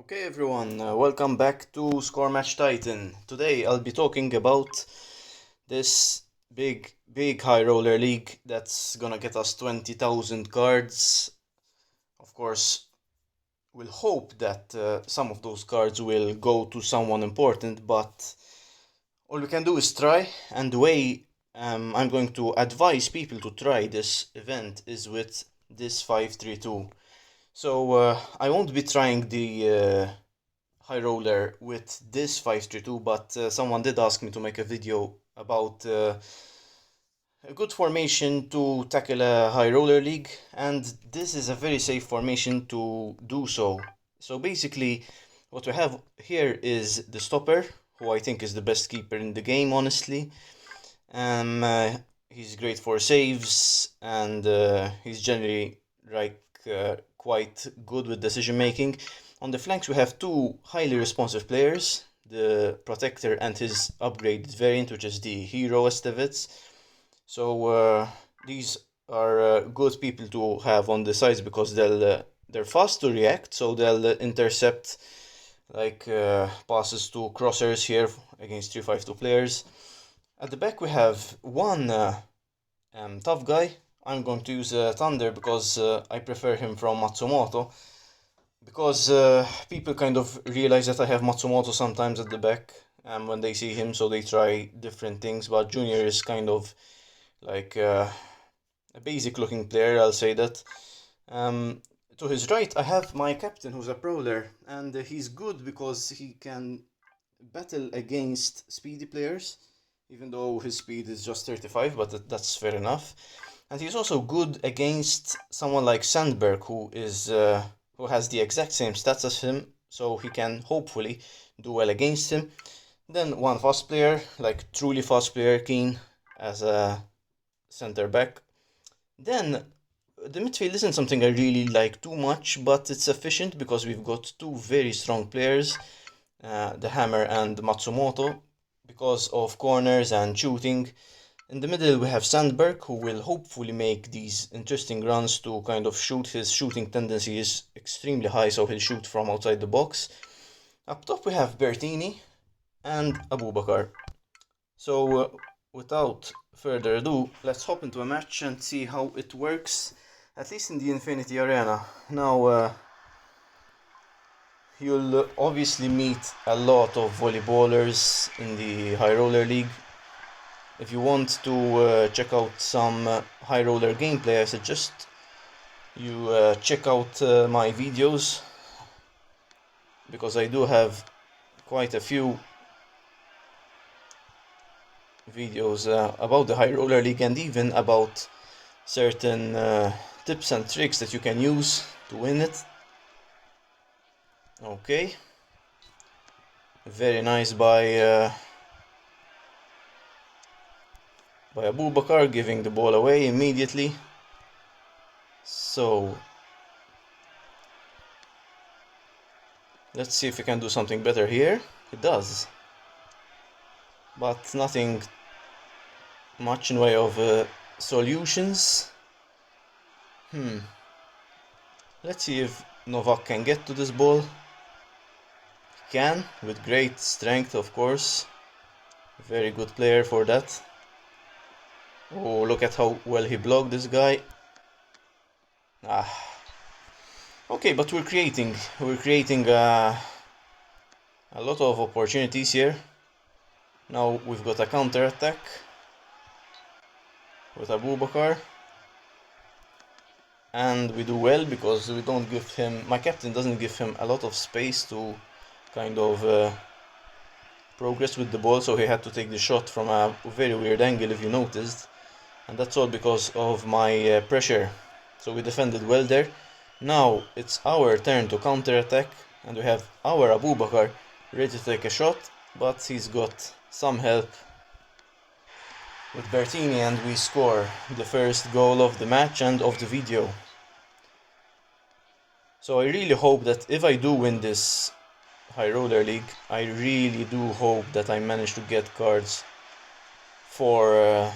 Okay everyone, welcome back to Score Match Titan. Today I'll be talking about this big high roller league that's gonna get us 20,000 cards. Of course, we'll hope that some of those cards will go to someone important, but all we can do is try. And the way I'm going to advise people to try this event is with this 532. So I won't be trying the high roller with this 532, but someone did ask me to make a video about a good formation to tackle a high roller league, and this is a very safe formation to do so. So basically, what we have here is the stopper, who I think is the best keeper in the game, honestly. Um, uh, he's great for saves, and he's generally quite good with decision making. On the flanks, we have two highly responsive players, the Protector and his upgraded variant, which is the Hero Estevez. So these are good people to have on the sides because they're fast to react, so they'll intercept passes to crossers here against 352 players. At the back we have one tough guy. I'm going to use Thunder because I prefer him from Matsumoto. Because people kind of realize that I have Matsumoto sometimes at the back when they see him, so they try different things. But Junior is kind of like a basic looking player, I'll say that. Um, to his right, I have my captain who's a brawler, and he's good because he can battle against speedy players, even though his speed is just 35, but that's fair enough. And he's also good against someone like Sandberg, who has the exact same stats as him, so he can hopefully do well against him. Then one fast player, like truly fast player, Keen, as a center back. Then the midfield isn't something I really like too much, but it's efficient because we've got two very strong players, the Hammer and Matsumoto, because of corners and shooting. In the middle, we have Sandberg, who will hopefully make these interesting runs to kind of shoot. His shooting tendency is extremely high, so he'll shoot from outside the box. Up top, we have Bertini and Abubakar. So, without further ado, let's hop into a match and see how it works, at least in the Infinity Arena. Now, you'll obviously meet a lot of volleyballers in the High Roller League. If you want to check out some high roller gameplay, I suggest you check out my videos, because I do have quite a few videos about the high roller league and even about certain tips and tricks that you can use to win it. Okay, very nice by Abubakar, giving the ball away immediately. So let's see if we can do something better here. It does, but nothing much in way of solutions. Let's see if Novak can get to this ball. He can, with great strength, of course. Very good player for that. Oh, look at how well he blocked this guy. Okay, but we're creating a lot of opportunities here. Now we've got a counter attack with Abubakar, and we do well because we don't give him, my captain doesn't give him a lot of space to kind of progress with the ball, so he had to take the shot from a very weird angle, if you noticed, and that's all because of my pressure. So we defended well there. Now it's our turn to counter attack, and we have our Abubakar ready to take a shot, but he's got some help with Bertini, and we score the first goal of the match and of the video. So I really hope that if I do win this High Roller League, I really do hope that I manage to get cards for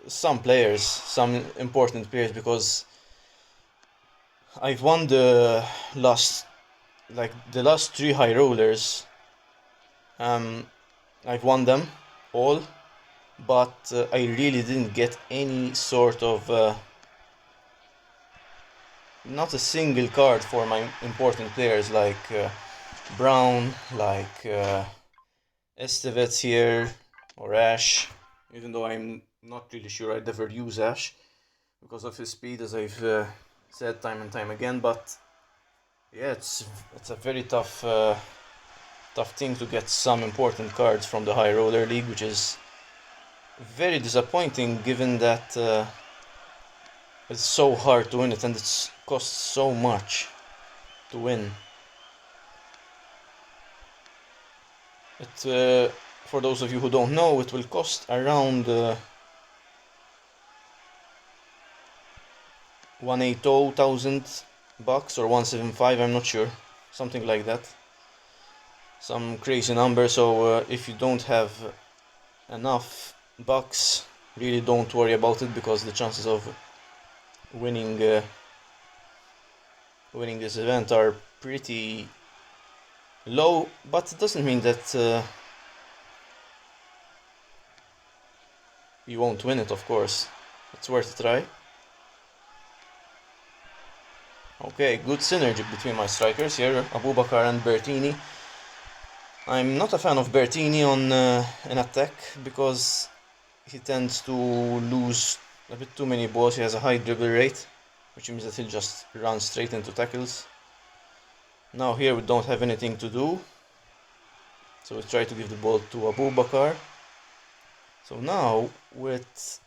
some players, some important players, because I've won the last three high rollers. I've won them all, but I really didn't get any sort of not a single card for my important players like Brown, like Estevez here, or Ash, even though I'm not really sure I'd ever use Ash because of his speed, as I've said time and time again. But yeah, it's a very tough thing to get some important cards from the High Roller League, which is very disappointing given that it's so hard to win it and it costs so much to win. For those of you who don't know, it will cost around 180,000 bucks or 175, I'm not sure, something like that, some crazy number. So if you don't have enough bucks, really don't worry about it, because the chances of winning this event are pretty low, but it doesn't mean that you won't win it. Of course, it's worth a try. Okay, good synergy between my strikers here, Abubakar and Bertini. I'm not a fan of Bertini on an attack because he tends to lose a bit too many balls. He has a high dribble rate, which means that he'll just run straight into tackles. Now here we don't have anything to do, so we try to give the ball to Abubakar. So now with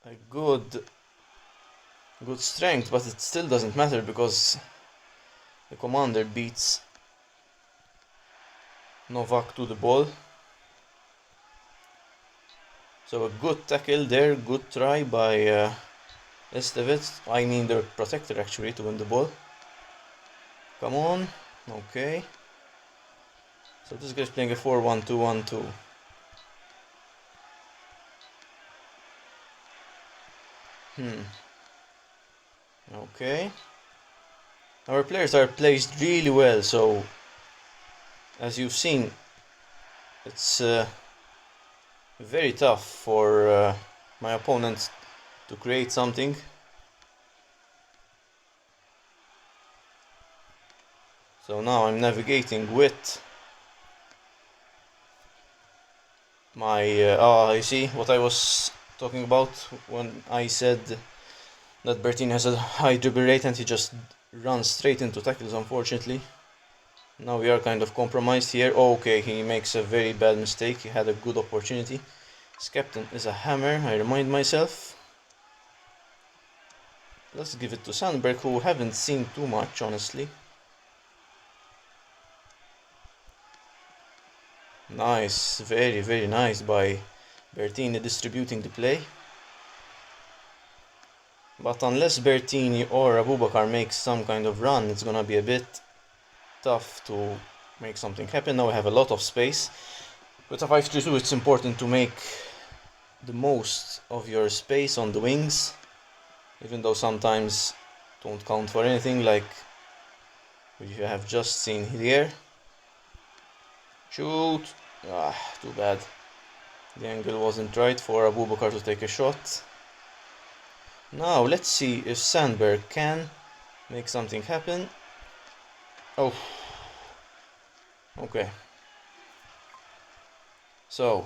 a good strength, but it still doesn't matter because the commander beats Novak to the ball. So a good tackle there, good try by Estevez. I mean the protector actually, to win the ball. Come on, okay. So this guy's playing a 4-1-2-1-2. Okay. Our players are placed really well, so as you've seen, it's very tough for my opponent to create something. So now I'm navigating with my you see what I was talking about when I said that Bertini has a high dribble rate and he just runs straight into tackles, unfortunately. Now we are kind of compromised here. Okay, he makes a very bad mistake. He had a good opportunity. His captain is a hammer, I remind myself. Let's give it to Sandberg, who haven't seen too much, honestly. Nice, very nice by Bertini distributing the play. But unless Bertini or Abubakar makes some kind of run, it's gonna be a bit tough to make something happen. Now we have a lot of space. With a 5-3-2, it's important to make the most of your space on the wings, even though sometimes don't count for anything, like you have just seen here. Shoot! Too bad. The angle wasn't right for Abubakar to take a shot. Now let's see if Sandberg can make something happen. Oh, okay. So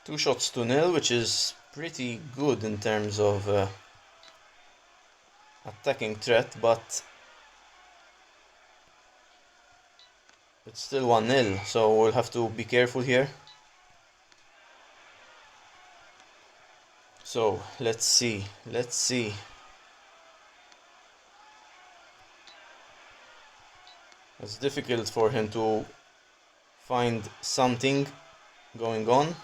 2-0, which is pretty good in terms of attacking threat, but it's still 1-0, so we'll have to be careful here. So let's see. It's difficult for him to find something going on.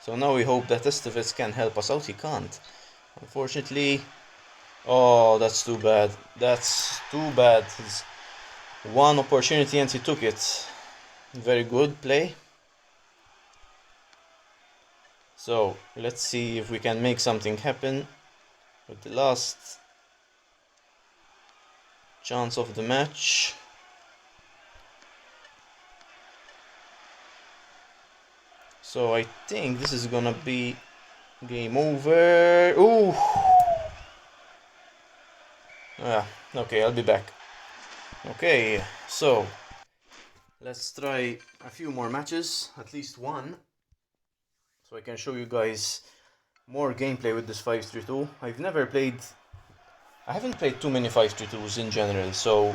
So now we hope that Estevez can help us out. He can't, unfortunately. Oh, that's too bad. It's one opportunity and he took it. Very good play. So let's see if we can make something happen with the last chance of the match. So I think this is gonna be game over. Ooh! Ah, okay, I'll be back. Okay, so let's try a few more matches, at least one, so I can show you guys more gameplay with this 5-3-2. I haven't played too many 5-3-2s in general, so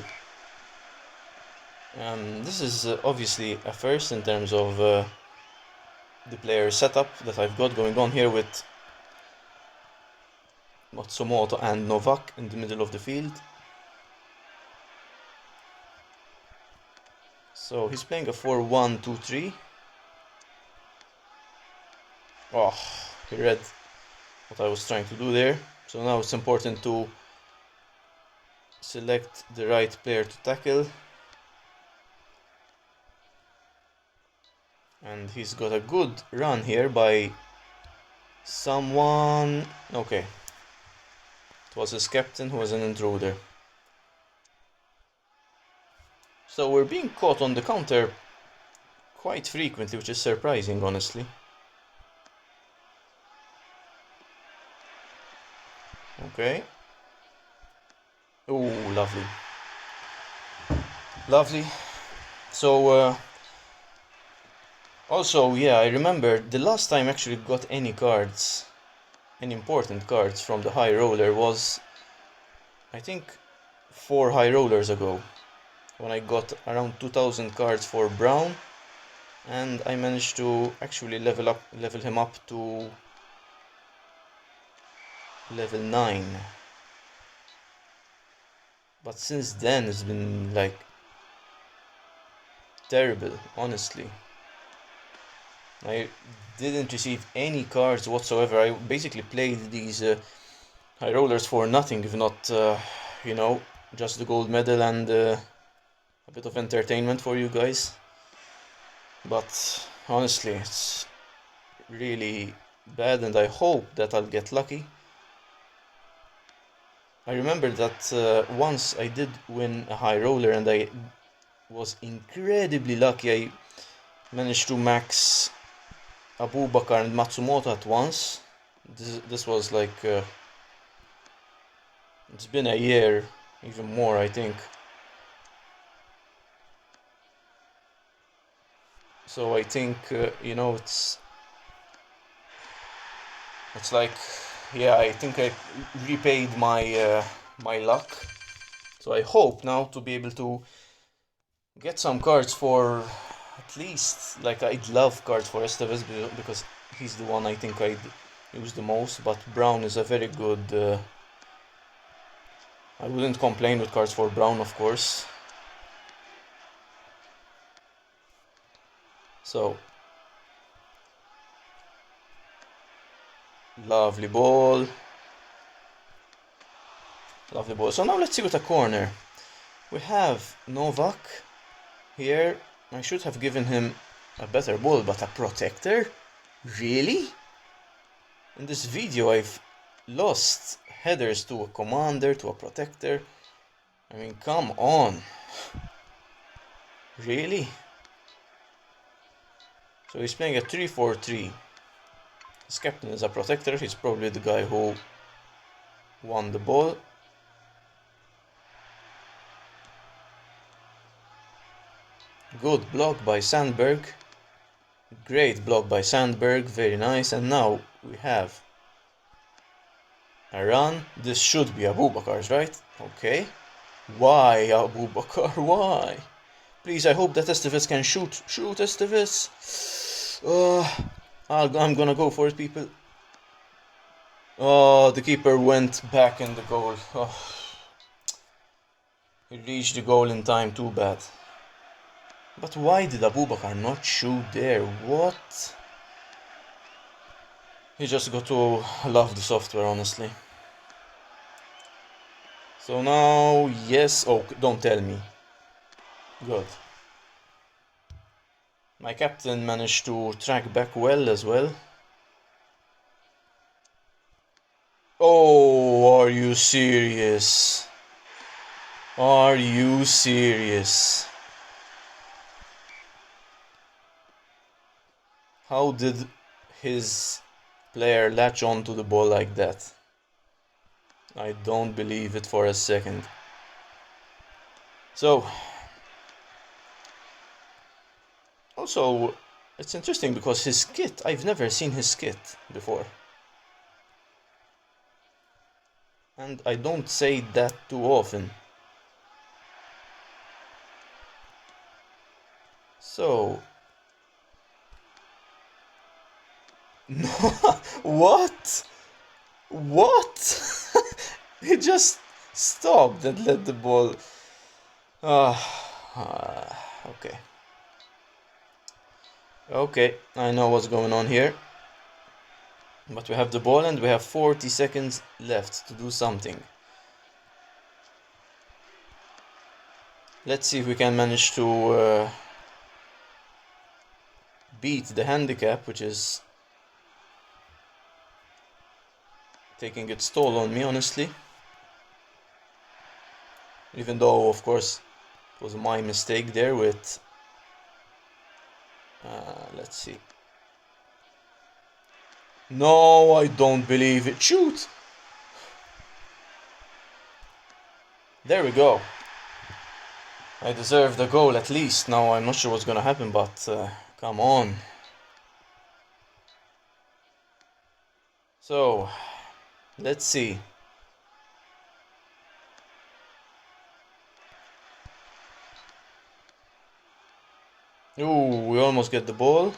this is obviously a first in terms of the player setup that I've got going on here with Matsumoto and Novak in the middle of the field. So he's playing a 4-1-2-3. Oh, he read what I was trying to do there. So now it's important to select the right player to tackle. And he's got a good run here by someone. Okay, it was his captain who was an intruder. So we're being caught on the counter quite frequently, which is surprising, honestly. Okay. Oh, lovely. Lovely. So, also, yeah, I remember the last time I actually got any cards, any important cards from the high roller was, I think, 4 high rollers ago, when I got around 2000 cards for Brown, and I managed to actually level him up to level 9. But since then it's been like terrible, honestly. I didn't receive any cards whatsoever. I basically played these high rollers for nothing, if not, you know, just the gold medal and a bit of entertainment for you guys. But honestly, it's really bad, and I hope that I'll get lucky. I remember that once I did win a high roller, and I was incredibly lucky. I managed to max Abubakar and Matsumoto at once. This was like it's been a year, even more, I think. So I think you know, it's like, yeah, I think I repaid my luck. So I hope now to be able to get some cards for, at least, like, I'd love cards for Estevez because he's the one I think I'd use the most, but Brown is a very good I wouldn't complain with cards for Brown, of course. So lovely ball. Lovely ball. So now let's see with a corner. We have Novak here. I should have given him a better ball, but a protector? Really? In this video I've lost headers to a commander, to a protector. I mean, come on. Really? So he's playing a 3-4-3. His captain is a protector. He's probably the guy who won the ball. Good block by Sandberg. Great block by Sandberg, very nice. And now we have a run. This should be Abubakar's, right? Okay. Why, Abubakar? Why? Please, I hope that Estevez can shoot. Shoot, Estevez! I'm gonna go for it, people. Oh, the keeper went back in the goal. Oh. He reached the goal in time, too bad. But why did Abubakar not shoot there? What? He just got to love the software, honestly. So now, yes. Oh, don't tell me. Good. My captain managed to track back well as well. Oh, Are you serious? Are you serious? How did his player latch on to the ball like that? I don't believe it for a second. So, also, it's interesting because his kit, I've never seen his kit before. And I don't say that too often. So... No, what? What? He just stopped and let the ball... Okay. Okay, I know what's going on here. But we have the ball and we have 40 seconds left to do something. Let's see if we can manage to beat the handicap, which is taking its toll on me, honestly. Even though, of course, it was my mistake there with... let's see. No, I don't believe it. Shoot! There we go. I deserve the goal at least. Now I'm not sure what's gonna happen, but come on. So, let's see. Ooh, we almost get the ball.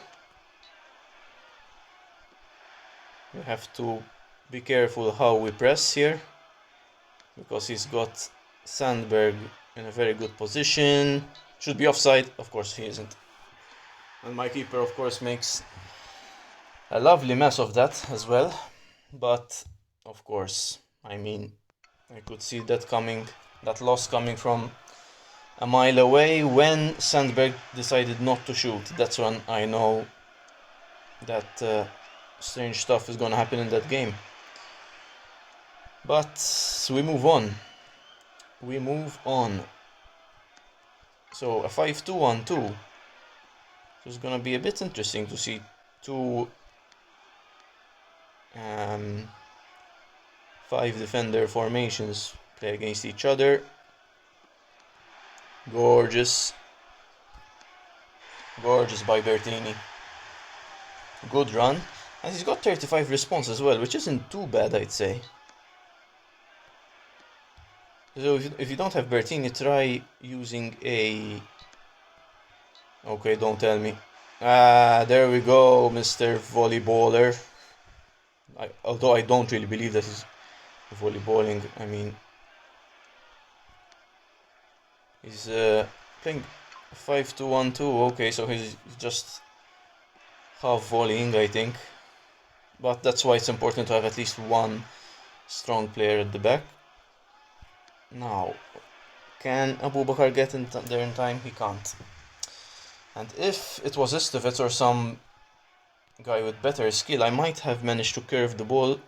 We have to be careful how we press here, because he's got Sandberg in a very good position. Should be offside. Of course he isn't. And my keeper, of course, makes a lovely mess of that as well. But, of course, I mean, I could see that coming, that loss coming from a mile away when Sandberg decided not to shoot. That's when I know that strange stuff is gonna happen in that game. But we move on. We move on. So a 5-2-1-2. So it's gonna be a bit interesting to see two 5 defender formations play against each other. Gorgeous. Gorgeous by Bertini. Good run. And he's got 35 response as well, which isn't too bad, I'd say. So if you don't have Bertini, try using a... Okay, don't tell me. Ah, there we go, Mr. Volleyballer. Although I don't really believe that he's volleyballing. I mean, he's playing 5-2-1-2. Okay, so he's just half volleying, I think. But that's why it's important to have at least one strong player at the back. Now, can Abubakar get in there in time? He can't. And if it was Istevets or some guy with better skill, I might have managed to curve the ball.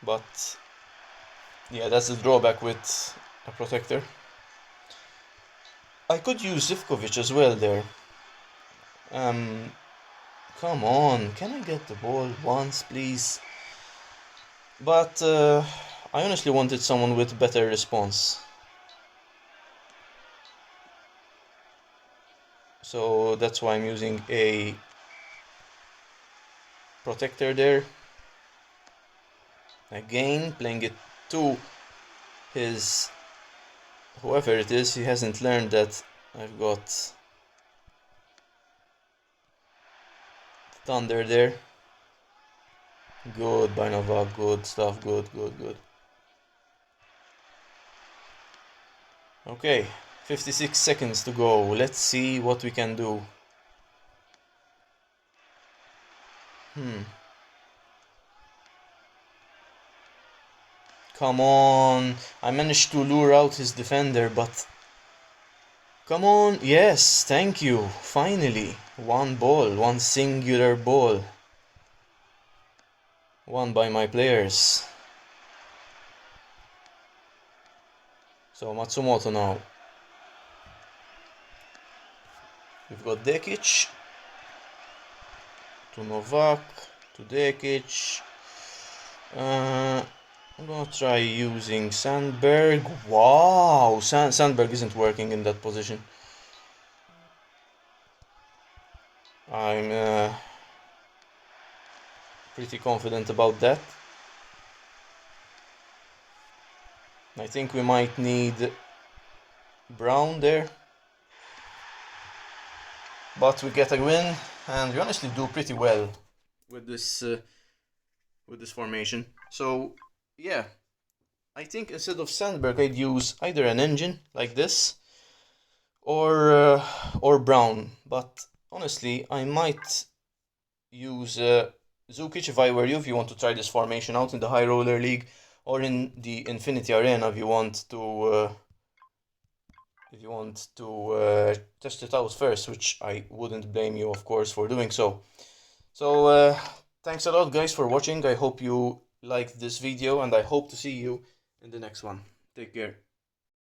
But yeah, that's the drawback with a protector. I could use Zivkovic as well there. Come on, can I get the ball once, please? But I honestly wanted someone with better response. So that's why I'm using a protector there. Again, playing it to his... whoever it is, he hasn't learned that I've got Thunder there. Good by Novak, good stuff, good. Okay, 56 seconds to go. Let's see what we can do. Come on. I managed to lure out his defender, but... Come on. Yes, thank you. Finally. One ball, one singular ball. Won by my players. So Matsumoto now. We've got Dekic to Novak to Dekic. I'm gonna try using Sandberg. Wow, Sandberg isn't working in that position. I'm pretty confident about that. I think we might need Brown there. But we get a win, and we honestly do pretty well with this formation. So yeah, I think instead of Sandberg, I'd use either an engine like this, or Brown. But honestly, I might use Zukic if I were you. If you want to try this formation out in the High Roller League or in the Infinity Arena, if you want to. Test it out first, which I wouldn't blame you, of course, for doing so. So, thanks a lot, guys, for watching. I hope you liked this video, and I hope to see you in the next one. Take care.